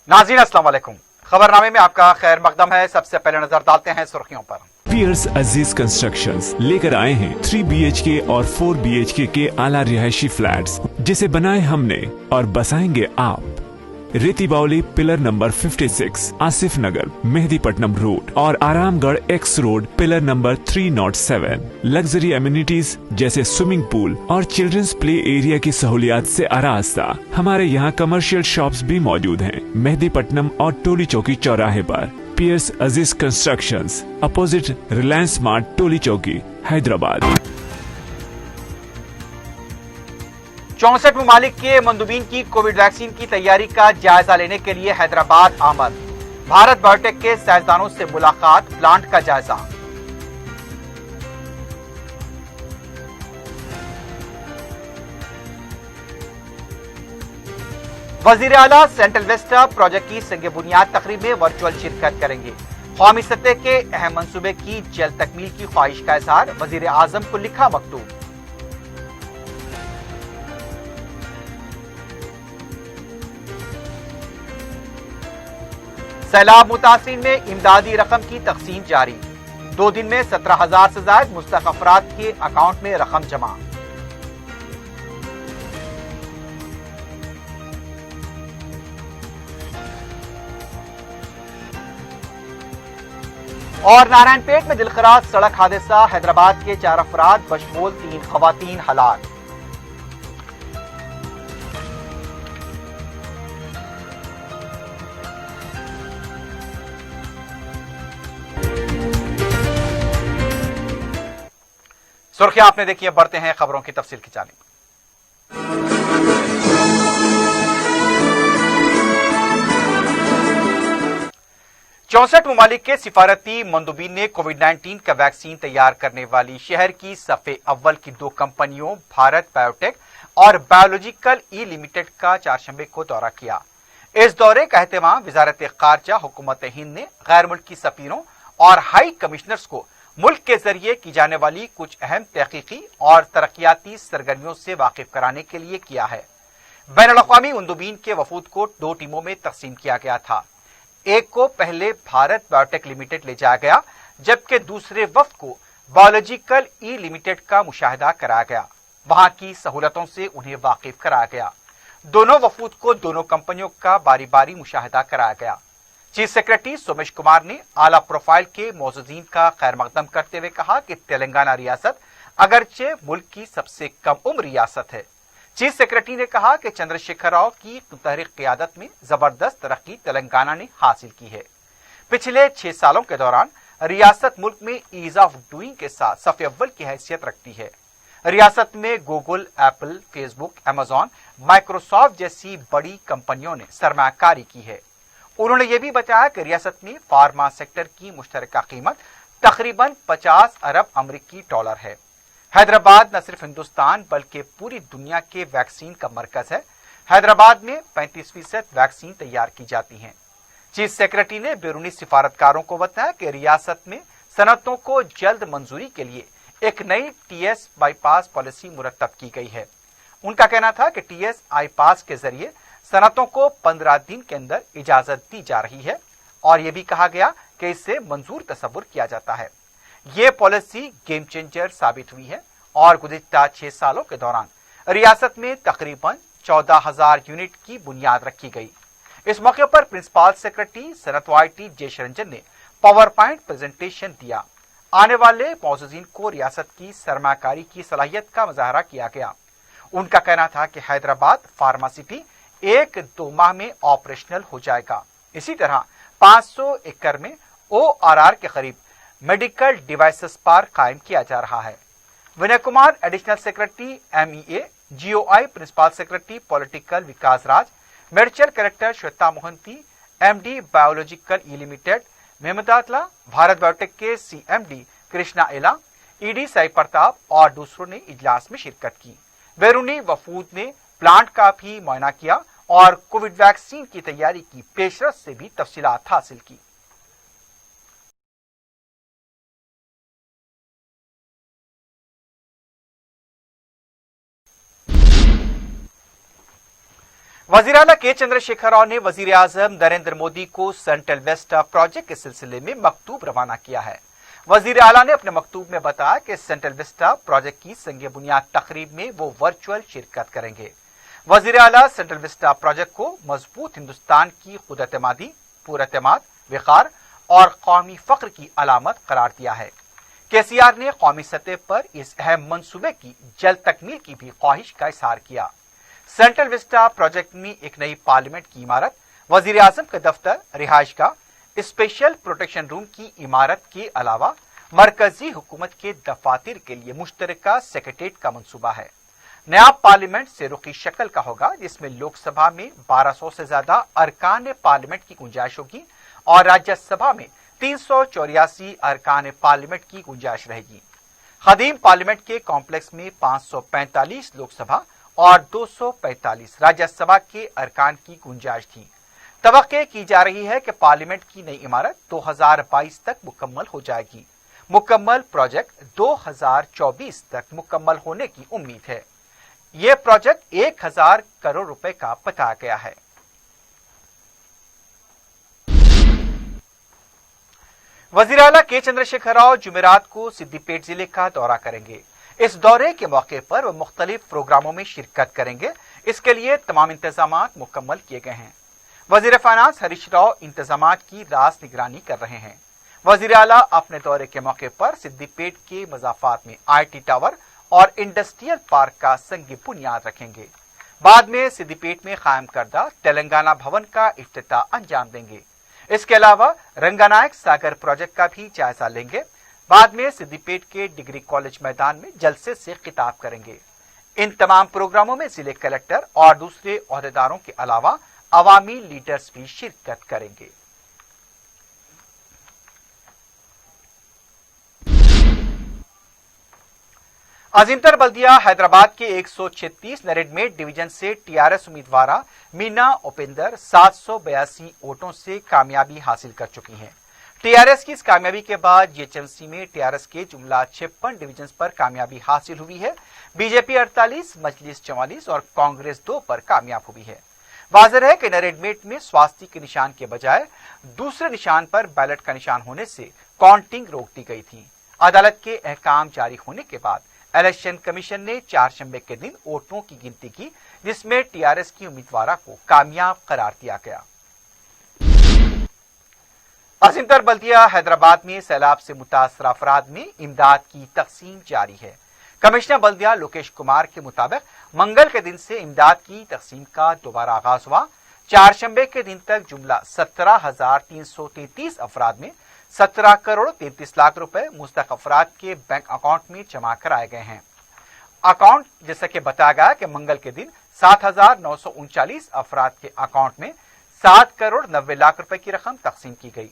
नाज़रीन अस्सलाम वालेकुम। खबरनामे में आपका खैर मकदम है। सबसे पहले नजर डालते हैं सुर्खियों पर। पियर्स अजीज कंस्ट्रक्शंस लेकर आए हैं 3 BHK और 4 BHK के आला रिहायशी फ्लैट्स, जिसे बनाए हमने और बसाएंगे आप। रेती बावली पिलर नंबर 56, आसिफ नगर, मेहदीपट्टनम रोड और Aramghar x road pillar number 307। Luxury amenities जैसे स्विमिंग पूल और चिल्ड्रंस प्ले एरिया की सहूलियात से आरास्ता। हमारे यहाँ कमर्शियल शॉप्स भी मौजूद हैं मेहदीपट्टनम और टोली चौकी चौराहे पर। पियर्स अजीज कंस्ट्रक्शंस, अपोजिट रिलायंस स्मार्ट, टोली चौकी, हैदराबाद। 64 ममालिक के मंदूबीन की कोविड वैक्सीन की तैयारी का जायजा लेने के लिए हैदराबाद आमद। भारत बायोटेक के साइंसदानों से मुलाकात, प्लांट का जायजा। वजीर आला सेंट्रल वेस्टा प्रोजेक्ट की संग बुनियाद तकरीब में वर्चुअल शिरकत करेंगे। कौमी सतह के अहम मंसूबे की जल्द तकमील की ख्वाहिश का इजहार, वजीर आजम को लिखा मकतूब। सैलाब मुतासिरीन में इमदादी रकम की तकसीम जारी। 2 दिन में 17,000 से ज्यादा मुस्तहक अफराद के अकाउंट में रकम जमा। और नारायणपेट में दिलखराज सड़क हादसा, हैदराबाद के 4 अफराद बशमूल 3 खवातीन हलाक। सुर्खियां आपने देखी है, बढ़ते हैं खबरों की तफसील की जानिब। 64 ममालिक के सिफारती मंदूबीन ने कोविड-19 का वैक्सीन तैयार करने वाली शहर की सफ़े अव्वल की 2 कंपनियों भारत बायोटेक और बायोलॉजिकल ई लिमिटेड का 4 शंबे को दौरा किया। इस दौरे का एहतमाम वजारत खारजा हुकूमत हिंद ने गैर मुल्की सफीरों और हाई कमिश्नर्स को मुल्क के जरिए की जाने वाली कुछ अहम तहकीकी और तरक्याती सरगर्मियों से वाकिफ कराने के लिए किया है। बैनुल-अक़वामी मंदूबीन के वफूद को 2 टीमों में तकसीम किया गया था। एक को पहले भारत बायोटेक लिमिटेड ले जाया गया, जबकि दूसरे वफ्द को बायोलॉजिकल ई लिमिटेड का मुशाहिदा कराया गया। वहां की सहूलतों से उन्हें वाकिफ कराया गया। दोनों वफूद को दोनों कंपनियों का बारी बारी मुशाहिदा कराया गया। चीफ सेक्रेटरी सोमेश कुमार ने आला प्रोफाइल के मौजूदीन का खैर मकदम करते हुए कहा कि तेलंगाना रियासत अगरचे मुल्क की सबसे कम उम्र रियासत है। चीफ सेक्रेटरी ने कहा कि चंद्रशेखर राव की मुतहरिक क़यादत में जबरदस्त तरक्की तेलंगाना ने हासिल की है। पिछले 6 सालों के दौरान रियासत मुल्क में ईज ऑफ डूइंग के साथ सफ़े अव्वल की हैसियत रखती है। रियासत में Google, Apple, Facebook, Amazon, Microsoft जैसी बड़ी कंपनियों ने सरमायाकारी की है। उन्होंने ये भी बताया कि रियासत में फार्मा सेक्टर की मुश्तरका कीमत तकरीबन 50 अरब अमरीकी डॉलर है। हैदराबाद न सिर्फ हिंदुस्तान बल्कि पूरी दुनिया के वैक्सीन का मरकज है। हैदराबाद में 35% वैक्सीन तैयार की जाती हैं। चीफ सेक्रेटरी ने बैरूनी सिफारतकारों को बताया कि रियासत में सनतों को जल्द मंजूरी के लिए एक नई TS बाईपास पॉलिसी मुरतब की गई है। उनका कहना था कि TS बाईपास के जरिए सनतों को 15 दिन के अंदर इजाजत दी जा रही है और यह भी कहा गया कि इससे मंजूर तस्वुर किया जाता है। ये पॉलिसी गेम चेंजर साबित हुई है और गुज़िश्ता 6 सालों के दौरान रियासत में तकरीबन 14,000 यूनिट की बुनियाद रखी गई। इस मौके पर प्रिंसिपल सेक्रेटरी सनत YT जयशरंजन ने पावर पॉइंट प्रेजेंटेशन दिया। आने वाले मौजूदीन को रियासत की सरमाकारी की सलाहियत का मुजाहरा किया गया। उनका कहना था कि हैदराबाद फार्मासिटी 1-2 माह में ऑपरेशनल हो जाएगा। इसी तरह 500 एकड़ में ORR के करीब मेडिकल डिवाइसेस पार्क कायम किया जा रहा है। Vinay Kumar additional secretary MEA, GOI principal secretary political विकास राज, medical collector Shweta Mohanty, MD biological ई लिमिटेड मेहमदातला, भारत बायोटेक के CMD कृष्णा एला, ED साई प्रताप और दूसरों ने इजलास में शिरकत की। बैरूनी वफूद ने प्लांट का भी मुआयना किया और कोविड वैक्सीन की तैयारी की पेशरफ से भी तफसीलात हासिल की। वजीर आला के चंद्रशेखर राव ने वजीर आजम नरेंद्र मोदी को सेंट्रल विस्टा प्रोजेक्ट के सिलसिले में मकतूब रवाना किया है। वजीर आला ने अपने मकतूब में बताया कि सेंट्रल विस्टा प्रोजेक्ट की संग बुनियाद तकरीब में वो वर्चुअल शिरकत करेंगे। वजीर आला सेंट्रल विस्टा प्रोजेक्ट को मजबूत हिंदुस्तान की खुदएतमादी, पुरएतमाद, विकार और कौमी फख्र की अलामत करार दिया है। केसीआर ने कौमी सतह पर इस अहम मंसूबे की जल्द तकमील की भी ख्वाहिश का इजहार किया। सेंट्रल विस्टा प्रोजेक्ट में एक नई पार्लियामेंट की इमारत, वजीर आजम का दफ्तर, रिहायशगाह, स्पेशल प्रोटेक्शन रूम की इमारत के अलावा मरकजी हुकूमत के दफातर के लिए मुश्तरका सेक्रेटेरिएट का मंसूबा है। नया पार्लियामेंट से रुखी शक्ल का होगा, जिसमें लोकसभा में 1200 से ज्यादा अरकान पार्लियामेंट की गुंजाइश होगी और राज्यसभा में 384 अरकान पार्लियामेंट की गुंजाइश रहेगी। खदीम पार्लियामेंट के कॉम्प्लेक्स में 545 लोकसभा और 245 राज्यसभा के अरकान की गुंजाइश थी। तवक्के की जा रही है कि पार्लियामेंट की नई इमारत 2022 तक मुकम्मल हो जाएगी। मुकम्मल प्रोजेक्ट 2024 तक मुकम्मल होने की उम्मीद है। यह प्रोजेक्ट 1000 करोड़ रुपए का बताया गया है। वजीर आला के चंद्रशेखर राव जुमेरात को सिद्दीपेट जिले का दौरा करेंगे। इस दौरे के मौके पर वह मुख्तलिफ प्रोग्रामों में शिरकत करेंगे। इसके लिए तमाम इंतजाम मुकम्मल किए गए हैं। वजीर फाइनेंस हरीश राव इंतजामात की रास निगरानी कर रहे हैं। वजीर आला अपने दौरे के मौके पर सिद्दीपेट के मजाफात में IT टावर और इंडस्ट्रियल पार्क का संग बुनियाद रखेंगे। बाद में सिद्दीपेट में कायम करदा तेलंगाना भवन का इफ्तिताह अंजाम देंगे। इसके अलावा रंगानायक सागर प्रोजेक्ट का भी जायजा लेंगे। बाद में सिद्दीपेट के डिग्री कॉलेज मैदान में जलसे से खिताब करेंगे। इन तमाम प्रोग्रामों में जिले कलेक्टर और दूसरे ओहदेदारों के अलावा अवामी लीडर्स भी शिरकत करेंगे। अजीमतर बल्दिया हैदराबाद के 136 नरेडमेट डिवीजन से टीआरएस उम्मीदवार मीना उपेंद्र 782 वोटों से कामयाबी हासिल कर चुकी हैं। टीआरएस की इस कामयाबी के बाद जीएचएमसी में टीआरएस के जुमला 56 डिवीजन पर कामयाबी हासिल हुई है। बीजेपी 48, मजलिस 44 और कांग्रेस 2 पर कामयाब हुई है। वाज़ेह है कि नरेडमेट में स्वास्थ्य के निशान के बजाय दूसरे निशान पर बैलेट का निशान होने से काउंटिंग रोक दी गई थी। अदालत के अहकाम जारी होने के बाद इलेक्शन कमीशन ने 4 शंबे के दिन वोटों की गिनती की, जिसमें टीआरएस की उम्मीदवार को कामयाब करार दिया गया। अजीमतर बल्दिया हैदराबाद में सैलाब से मुतासर अफराद में इमदाद की तकसीम जारी है। कमिश्नर बल्दिया लोकेश कुमार के मुताबिक मंगल के दिन से इमदाद की तकसीम का दोबारा आगाज हुआ। 4 शंबे के दिन तक जुमला 17,333 अफराद में 17 करोड़ 33 लाख रुपए मुस्तक अफराद के बैंक अकाउंट में जमा कराए गए हैं। अकाउंट जैसा कि बताया गया कि मंगल के दिन 7,939 अफराद के अकाउंट में 7 करोड़ 90 लाख रुपए की रकम तकसीम की गई।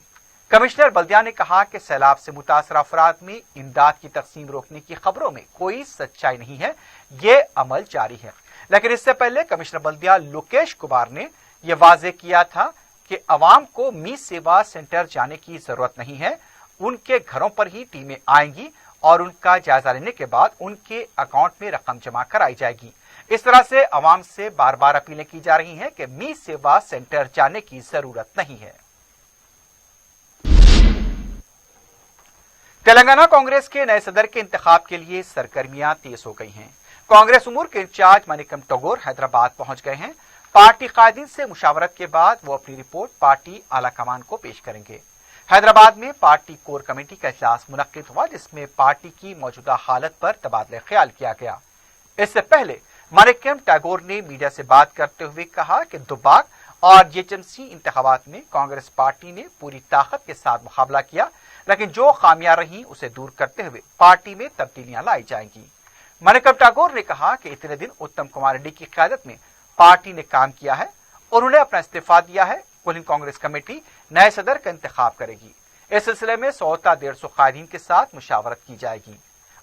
कमिश्नर बल्दिया ने कहा कि सैलाब से मुतासर अफराद में इमदाद की तकसीम रोकने की खबरों में कोई सच्चाई नहीं है, ये अमल जारी है। लेकिन इससे पहले कमिश्नर बल्दिया लोकेश कुमार ने यह वाज़ेह किया था कि अवाम को मी सेवा सेंटर जाने की जरूरत नहीं है। उनके घरों पर ही टीमें आएंगी और उनका जायजा लेने के बाद उनके अकाउंट में रकम जमा कराई जाएगी। इस तरह से अवाम से बार बार अपीलें की जा रही हैं कि मी सेवा सेंटर जाने की जरूरत नहीं है। तेलंगाना कांग्रेस के नए सदर के इंतखाब के लिए सरगर्मियां तेज हो गई हैं। कांग्रेस उमूर के इंचार्ज मानिकम टैगोर हैदराबाद पहुंच गए हैं। पार्टी कायदीन से मुशावरत के बाद वो अपनी रिपोर्ट पार्टी आला कमान को पेश करेंगे। हैदराबाद में पार्टी कोर कमेटी का इजलास मुनक्किद हुआ, जिसमें पार्टी की मौजूदा हालत पर तबादला ख्याल किया गया। इससे पहले मानिकम टैगोर ने मीडिया से बात करते हुए कहा कि दुबाक और जीएचएमसी इंतखाबात में कांग्रेस पार्टी ने पूरी ताकत के साथ मुकाबला किया, लेकिन जो खामियां रही उसे दूर करते हुए पार्टी में तब्दीलियां लाई जाएंगी। मानिकम टैगोर ने कहा कि इतने दिन उत्तम कुमार रेड्डी की क़यादत में पार्टी ने काम किया है और उन्होंने अपना इस्तीफा दिया है। कुल कांग्रेस कमेटी नए सदर का इंतखाब करेगी। इस सिलसिले में 100-150 कायदीन के साथ मुशावरत की जाएगी।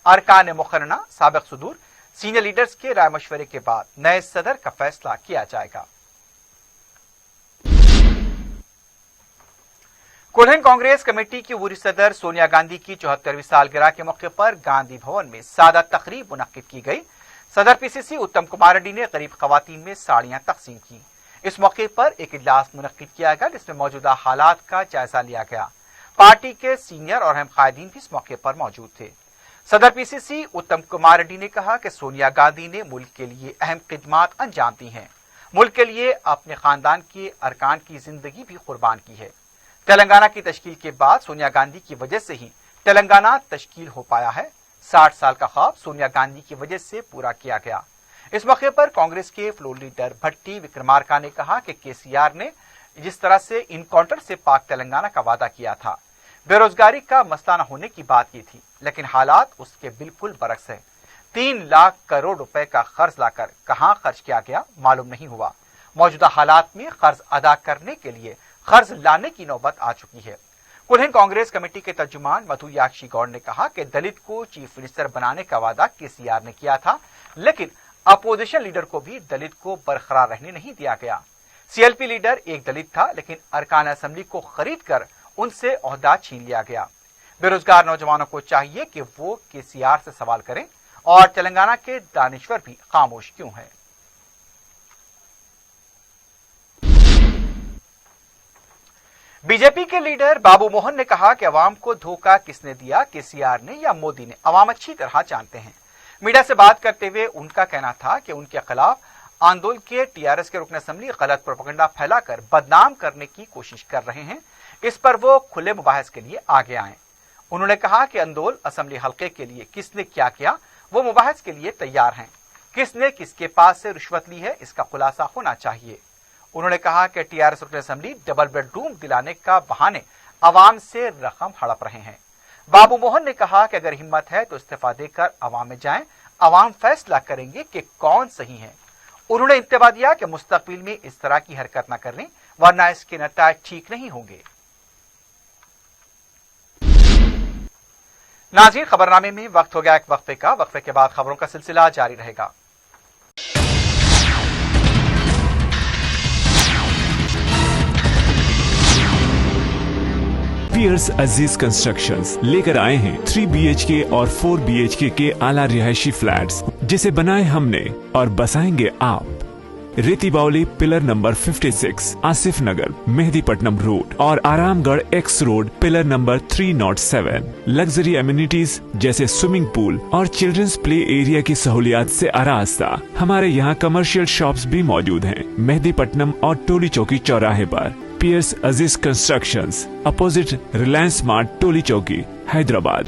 अरकान मुकर्रना, साबिक सुदूर, सीनियर लीडर्स के राय मशवरे के बाद नए सदर का फैसला किया जाएगा। कुल्हिन कांग्रेस कमेटी की वरीय सदर सोनिया गांधी की 74वीं सालगिरह के मौके पर गांधी भवन में सादा तकरीब मुनक्किद की गई। सदर पीसीसी उत्तम कुमार रेड्डी ने गरीब खवातीन में साड़ियां तकसीम की। इस मौके पर एक इजलास मुनक्किद किया गया जिसमें मौजूदा हालात का जायजा लिया गया। पार्टी के सीनियर और अहम कायदीन भी इस मौके पर मौजूद थे। सदर पीसीसी उत्तम कुमार रेड्डी ने कहा कि सोनिया गांधी ने मुल्क के लिए अहम खिदमात अंजाम दी हैं। मुल्क के लिए अपने खानदान के अरकान की जिंदगी भी कुर्बान की है। तेलंगाना की तश्कील के बाद सोनिया गांधी की वजह से ही तेलंगाना तश्कील हो पाया है। 60 साल का ख्वाब सोनिया गांधी की वजह से पूरा किया गया। इस मौके पर कांग्रेस के फ्लोर लीडर भट्टी विक्रमार्का ने कहा कि केसीआर ने जिस तरह से इनकाउंटर से पाक तेलंगाना का वादा किया था, बेरोजगारी का मसला न होने की बात की थी, लेकिन हालात उसके बिल्कुल बरक्स है। 3 लाख करोड़ रुपए का कर्ज लाकर कहां खर्च किया गया मालूम नहीं हुआ। मौजूदा हालात में कर्ज अदा करने के लिए कर्ज लाने की नौबत आ चुकी है। कुल्हिन कांग्रेस कमेटी के तर्जुमान मधु याक्षी गौड़ ने कहा कि दलित को चीफ मिनिस्टर बनाने का वादा केसीआर ने किया था, लेकिन अपोजिशन लीडर को भी दलित को बरकरार रहने नहीं दिया गया। सीएलपी लीडर एक दलित था, लेकिन अरकान असेंबली को खरीद कर उनसे ओहदा छीन लिया गया। बेरोजगार नौजवानों को चाहिए कि वो केसीआर से सवाल करें और तेलंगाना के दानिश्वर भी खामोश क्यों हैं। बीजेपी के लीडर बाबू मोहन ने कहा कि अवाम को धोखा किसने दिया, केसीआर ने या मोदी ने, अवाम अच्छी तरह जानते हैं। मीडिया से बात करते हुए उनका कहना था कि उनके खिलाफ आंदोलन के टीआरएस के रुकन असेंबली गलत प्रोपेगेंडा फैलाकर बदनाम करने की कोशिश कर रहे हैं। इस पर वो खुले मुबाहिस के लिए आगे आए। उन्होंने कहा कि आंदोलन असेंबली हल्के के लिए किसने क्या किया वो मुबाहिस के लिए तैयार हैं। किसने किसके पास से रिश्वत ली है इसका खुलासा होना चाहिए। उन्होंने कहा कि टीआरएस रुकन असेंबली डबल बेडरूम दिलाने का बहाने अवाम से रकम हड़प रहे हैं। बाबू मोहन ने कहा कि अगर हिम्मत है तो इस्तीफा देकर अवाम में जाएं, अवाम फैसला करेंगे कि कौन सही है। उन्होंने इंतबा दिया कि मुस्तकबिल में इस तरह की हरकत न करें, वरना इसके नतीजे ठीक नहीं होंगे। नाज़रीन, खबरनामे में वक्त हो गया एक वक्फे का। वक्फे के बाद खबरों का सिलसिला जारी रहेगा। पियर्स अजीज कंस्ट्रक्शंस लेकर आए हैं 3 BHK और 4 BHK के आला रिहायशी फ्लैट्स, जिसे बनाए हमने और बसाएंगे आप। रेती बावली पिलर नंबर 56, आसिफ नगर, मेहदीपट्टनम रोड और Aramghar x road pillar number 307। Luxury amenities जैसे स्विमिंग पूल और चिल्ड्रंस प्ले एरिया की सहूलियात से आरास्ता। हमारे यहाँ कमर्शियल शॉप्स भी मौजूद हैं मेहदीपट्टनम और टोली चौकी चौराहे पर। पियर्स अजीज कंस्ट्रक्शंस, अपोजिट रिलायंस स्मार्ट, टोली चौकी, हैदराबाद।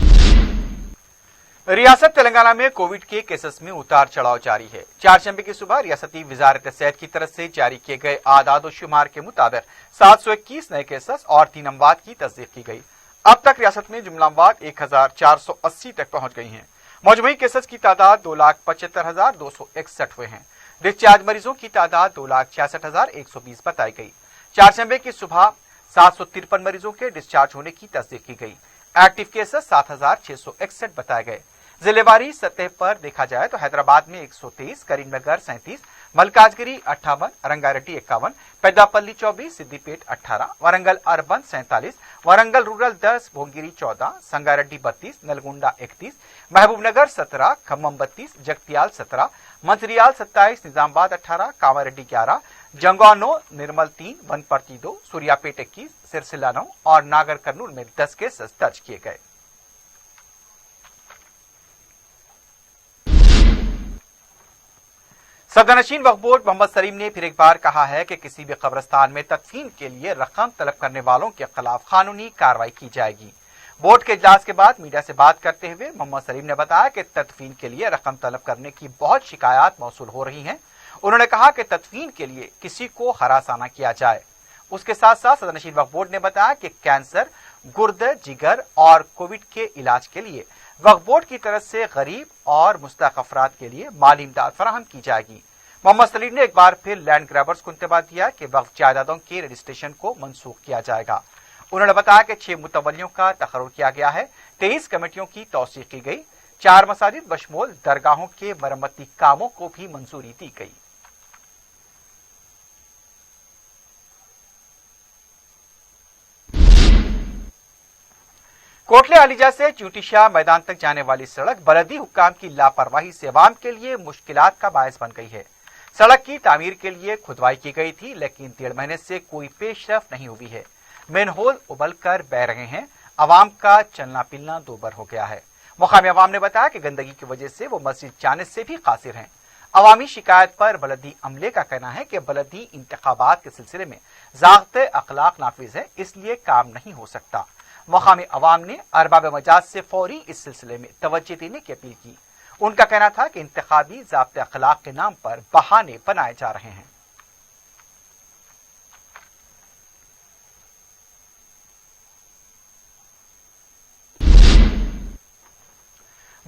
रियासत तेलंगाना में कोविड के केसेस में उतार चढ़ाव जारी है। चारशंबे की सुबह रियासती वजारत सेहत की तरफ से जारी किए गए आदाद शुमार के मुताबिक 721 नए केसेस और 3 अमवात की तस्दीक की गई। अब तक रियासत में जुमला अमवात 1480 तक पहुंच गई हैं। मजमूई केसेस की तादाद 2,75,261 हुए हैं। डिस्चार्ज मरीजों की तादाद 2,66,120 बताई गई। चारशंबे की सुबह 753 मरीजों के डिस्चार्ज होने की तस्दीक की गई। एक्टिव केसेस 7,661 बताए गए। जिलेवारी सतह पर देखा जाए तो हैदराबाद में 123, करीमनगर 37, मलकाजगिरी 58, रंगारेड्डी 51, पेद्दापल्ली 24, सिद्दीपेट 18, वरंगल अर्बन 47, वरंगल रूरल 10, भोंगिरी 14, संगारेड्डी 32, नलगुंडा 31, महबूबनगर 17, खम्मम 32, जगतियाल 17, मंत्रियाल 27, निजामाबाद 18, कामारेड्डी 11, जंगवा 9, निर्मल 3, वनपर्ती 2, सूर्यापेट 21, सिरसिला 9 और नागर कर्नूल में 10 केसेस दर्ज किए गए। सदनशीन वक्फ बोर्ड मोहम्मद सलीम ने फिर एक बार कहा है कि किसी भी कब्रिस्तान में तदफीन के लिए रकम तलब करने वालों के खिलाफ कानूनी कार्रवाई की जाएगी। बोर्ड के इजलास के बाद मीडिया से बात करते हुए मोहम्मद सलीम ने बताया कि तदफीन के लिए रकम तलब करने की बहुत शिकायत मौसूल हो रही हैं। उन्होंने कहा कि तदफीन के लिए किसी को हरासा न किया जाए। उसके साथ साथ सदनशीन वक्फ बोर्ड ने बताया कि कैंसर, गुर्दे, जिगर और कोविड के इलाज के लिए वक्फ बोर्ड की तरफ से गरीब और मुस्तहक अफराद के लिए माली इमदाद फराहम की जाएगी। मोहम्मद सलीम ने एक बार फिर लैंड ग्रैबर्स को इंतबाह दिया कि वक्फ जायदादों के रजिस्ट्रेशन को मनसूख किया जाएगा। उन्होंने बताया कि 6 मुतवल्लियों का तकर्रुर किया गया है, 23 कमेटियों की तौसीक की गई, 4 मसाजिद बशमूल दरगाहों के मरम्मती कामों को भी मंजूरी दी गई। कोटले अलीजा से चूटीशाह मैदान तक जाने वाली सड़क बलदी हुक्काम की लापरवाही से अवाम के लिए मुश्किलात का बायस बन गई है। सड़क की तामीर के लिए खुदवाई की गई थी, लेकिन 1.5 महीने से कोई पेशरफ नहीं हुई है। मेनहोल उबल कर बह रहे हैं, आवाम का चलना फिरना दोबर हो गया है। मुकामी आवाम ने बताया कि गंदगी की वजह से वो मस्जिद जाने से भी कासिर हैं। अवामी शिकायत पर बलदी अमले का कहना है कि बलदी इंतखाबात के सिलसिले में ज़ाब्ते अखलाक नाफिज है, इसलिए काम नहीं हो सकता। मुकामी अवाम ने अरबाब मजाज से फौरी इस सिलसिले में तवज्जो देने की अपील की। उनका कहना था कि इंतखाबी ज़ाब्ते अखलाक के नाम पर बहाने बनाए जा रहे हैं।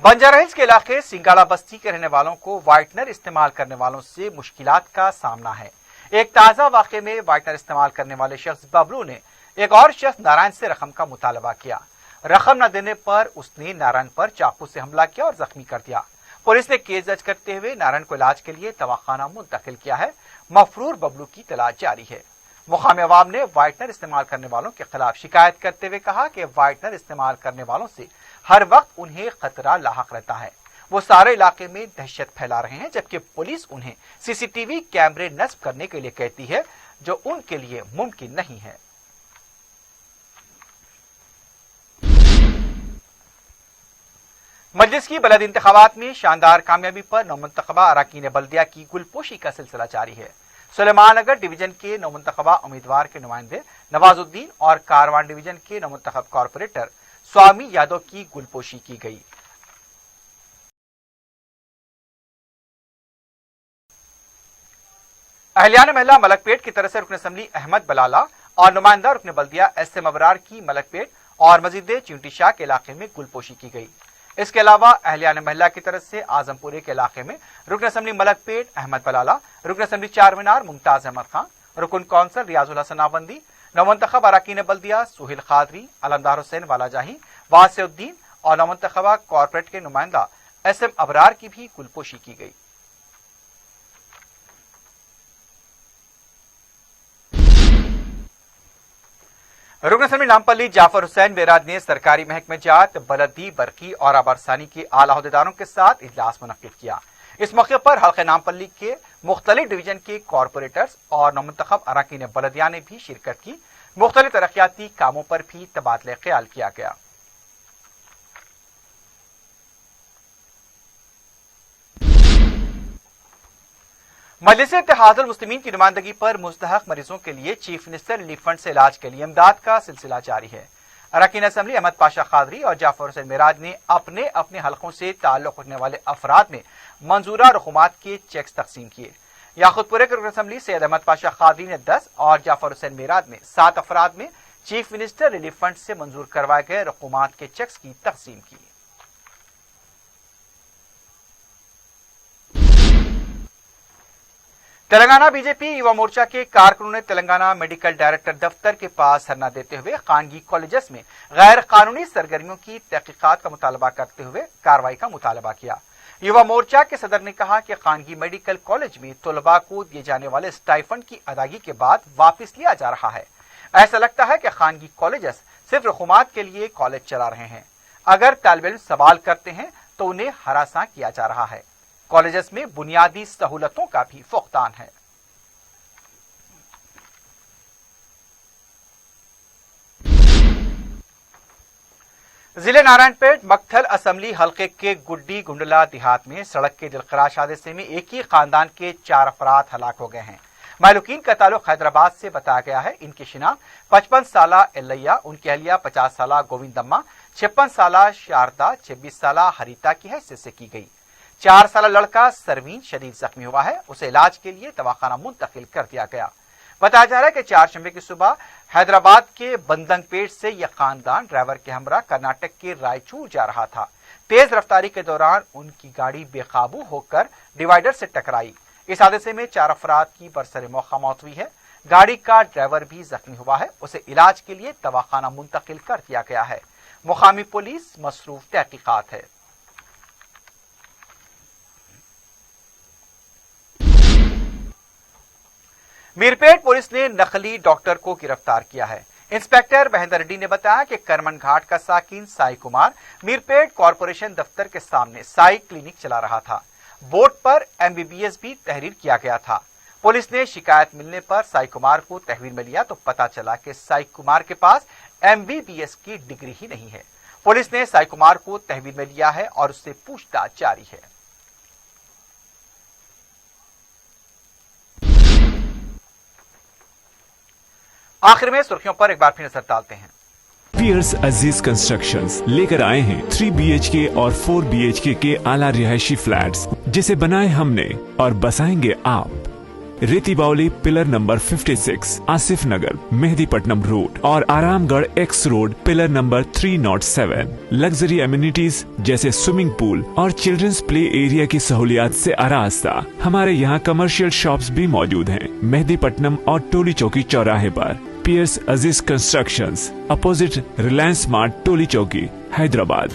बंजारा हिल्स के इलाके सिंगाड़ा बस्ती के रहने वालों को व्हाइटनर इस्तेमाल करने वालों से मुश्किलात का सामना है। एक ताजा वाकये में व्हाइटनर इस्तेमाल करने वाले शख्स बबलू ने एक और शख्स नारायण से रकम का मुतालबा किया। रकम न देने पर उसने नारायण पर चाकू से हमला किया और जख्मी कर दिया। पुलिस ने केस दर्ज करते हुए नारायण को इलाज के लिए दवाखाना मुंतकिल किया है। मफरूर बबलू की तलाश जारी है। मुकामी अवाम ने व्हाइटनर इस्तेमाल करने वालों के खिलाफ शिकायत करते हुए कहा कि व्हाइटनर इस्तेमाल करने वालों से हर वक्त उन्हें खतरा लाहक रहता है। वो सारे इलाके में दहशत फैला रहे हैं, जबकि पुलिस उन्हें सीसीटीवी कैमरे नस्ब करने के लिए कहती है, जो उनके लिए मुमकिन नहीं है। मजलिस की बलद इंतखाबात में शानदार कामयाबी पर नौमुंतखबा अराकीन बल्दिया की गुलपोशी का सिलसिला जारी है। सुलेमानगर डिवीजन के नौमुंतखबा उम्मीदवार के नुमाइंदे नवाजुद्दीन और कारवान डिवीजन के नौमुंतखब कॉर्पोरेटर स्वामी यादव की गुलपोशी की गई। अहलियान महिला मलकपेट की तरफ से रुकन असम्बली अहमद बलाला और नुमाइंदा रुकन बल्दिया एसएम अबरार की मलकपेट और मस्जिद चिंटी शाह के इलाके में गुलपोशी की गई। इसके अलावा अहलियान महिला की तरफ से आजमपुरे के इलाके में रुकन असम्बली मलकपेट अहमद बलाला, रुकन असम्बली चारमीनार मुमताज अहमद खान, रुकन कौंसल रियाजुल हसन आवंदी, नौमुंतखब अराकीन बल्दिया सुहेल खादरी, अलमदार हुसैन वालाजाही, वासिउद्दीन और नौमुंतखबा कॉर्पोरेट के नुमाइंदा एसएम अबरार की भी गुलपोशी की गई। रुकन असम्बली नामपल्ली जाफर हुसैन बेराद ने सरकारी महकमे जात, बलदी, बरकी और आबारसानी के आला अहदेदारों के साथ इजलास मुनक्किद किया। इस मौके पर हल्के नामपल्ली के मुख्तलिफ डिवीजन के कॉर्पोरेटर्स और नौमुंतखब अराकीन बलदिया ने भी शिरकत की। मुख्तलिफ तरक्याती कामों पर भी तबादले ख्याल किया गया। मजलिस इत्तेहादुल मुस्लिमीन की नुमाइंदगी पर मुस्तहक मरीजों के लिए चीफ मिनिस्टर रिलीफ फंड से इलाज के लिए इमदाद का सिलसिला जारी है। अरकान असम्बली अहमद पाशा खादरी और जाफर हुसैन मेराज ने अपने अपने हलकों से ताल्लुक रखने वाले अफराद में मंजूरा रकूमात के चेक्स तकसीम किए। याकुतपुरे के रुकन असम्बली सैयद अहमद पाशा खादरी ने 10 और जाफर हुसैन मेराज ने 7 अफराद में चीफ मिनिस्टर रिलीफ फंड से मंजूर करवाए गए रकूमात के चेक्स की तकसीम की। तेलंगाना बीजेपी युवा मोर्चा के कारकुनों ने तेलंगाना मेडिकल डायरेक्टर दफ्तर के पास धरना देते हुए खानगी कॉलेजेस में गैर कानूनी सरगर्मियों की तहकीकात का मुतालबा करते हुए कार्रवाई का मुतालबा किया। युवा मोर्चा के सदर ने कहा कि खानगी मेडिकल कॉलेज में तलबा को दिए जाने वाले स्टाइफंड की अदायगी के बाद वापस लिया जा रहा है। ऐसा लगता है कि खानगी कॉलेजेस सिर्फ रकूमात के लिए कॉलेज चला रहे हैं। अगर तालिब इल्म सवाल करते हैं तो उन्हें हरासा किया जा रहा है। कॉलेजेस में बुनियादी सहूलतों का भी फुकदान है। जिले नारायणपेट मक्थल असम्बली हल्के के गुड्डी गुंडला देहात में सड़क के दिलखराश हादसे में एक ही खानदान के 4 अफराद हलाक हो गए हैं। मालूकीन का ताल्लुक हैदराबाद से बताया गया है। इनकी शिनाख्त 55 साला एल्लैया, उनकी अहलिया 50 साला गोविंदम्मा, 56 साला शारदा, 26 साला हरिता की हैसियत से की गई। 4 साला लड़का सरवीन शदीद जख्मी हुआ है, उसे इलाज के लिए दवाखाना मुंतकिल कर दिया गया। बताया जा रहा है कि 4 शंबे की सुबह हैदराबाद के बंदंगपेट से यह खानदान ड्राइवर के हमरा कर्नाटक के रायचूर जा रहा था। तेज रफ्तारी के दौरान उनकी गाड़ी बेकाबू होकर डिवाइडर से टकराई। इस हादसे में 4 अफराद की बरसरे मौका मौत हुई है। गाड़ी का ड्राइवर भी जख्मी हुआ है, उसे इलाज के लिए दवाखाना मुंतकिल कर दिया गया है। मुकामी पुलिस मसरूफ तहकीकात है। मीरपेट पुलिस ने नकली डॉक्टर को गिरफ्तार किया है। इंस्पेक्टर महेंद्र रेड्डी ने बताया कि करमन घाट का साकिन साई कुमार मीरपेट कॉरपोरेशन दफ्तर के सामने साई क्लिनिक चला रहा था। बोर्ड पर MBBS भी तहरीर किया गया था। पुलिस ने शिकायत मिलने पर साई कुमार को तहवील में लिया तो पता चला कि साई कुमार के पास MBBS की डिग्री ही नहीं है। पुलिस ने साई कुमार को तहवील में लिया है और उससे पूछताछ जारी है। आखिर में सुर्खियों पर एक बार फिर नजर डालते हैं। पियर्स अजीज कंस्ट्रक्शंस लेकर आए हैं 3 BHK और 4 BHK के आला रिहायशी फ्लैट्स, जिसे बनाए हमने और बसाएंगे आप। रेती बावली पिलर नंबर 56, आसिफ नगर, मेहदीपट्टनम रोड और Aramghar X road pillar number 307। Luxury amenities जैसे स्विमिंग पूल और चिल्ड्रंस प्ले एरिया की सहूलियात से आरास्ता। हमारे यहाँ कमर्शियल शॉप्स भी मौजूद हैं मेहदीपट्टनम और टोली चौकी चौराहे पर। पियर्स अजीज कंस्ट्रक्शंस, अपोजिट रिलायंस स्मार्ट, टोली चौकी, हैदराबाद।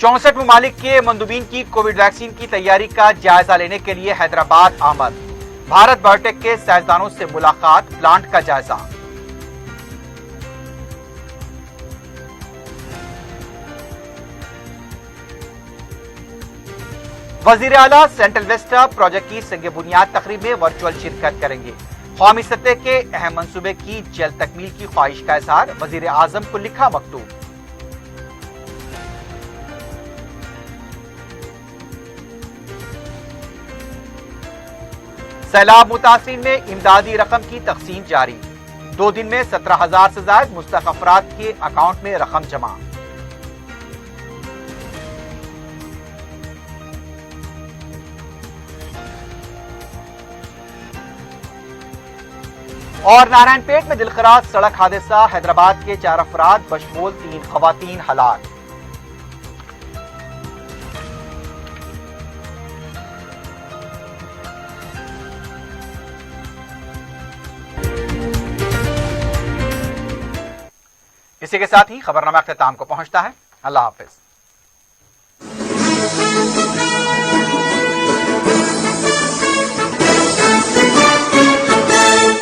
64 ममालिक के मंदूबीन की कोविड वैक्सीन की तैयारी का जायजा लेने के लिए हैदराबाद आमद। भारत बायोटेक के साइंसदानों से मुलाकात, प्लांट का जायजा। वजीर आला सेंट्रल वेस्टा प्रोजेक्ट की संग बुनियाद तकरीब में वर्चुअल शिरकत करेंगे। कौमी सतह के अहम मंसूबे की जल्द तकमील की ख्वाहिश का इजहार, वजीर आजम को लिखा मकतूब। सैलाब मुतासिरीन में इमदादी रकम की तकसीम जारी। 2 दिन में 17,000 से ज्यादा मुस्तहक अफराद के अकाउंट में रकम जमा। और नारायणपेट में दिलखराज सड़क हादसा, हैदराबाद के 4 अफराद बशमूल 3 खवातीन हलाक। इसी के साथ ही खबरनामा अख्ताम को पहुंचता है। अल्लाह हाफिज।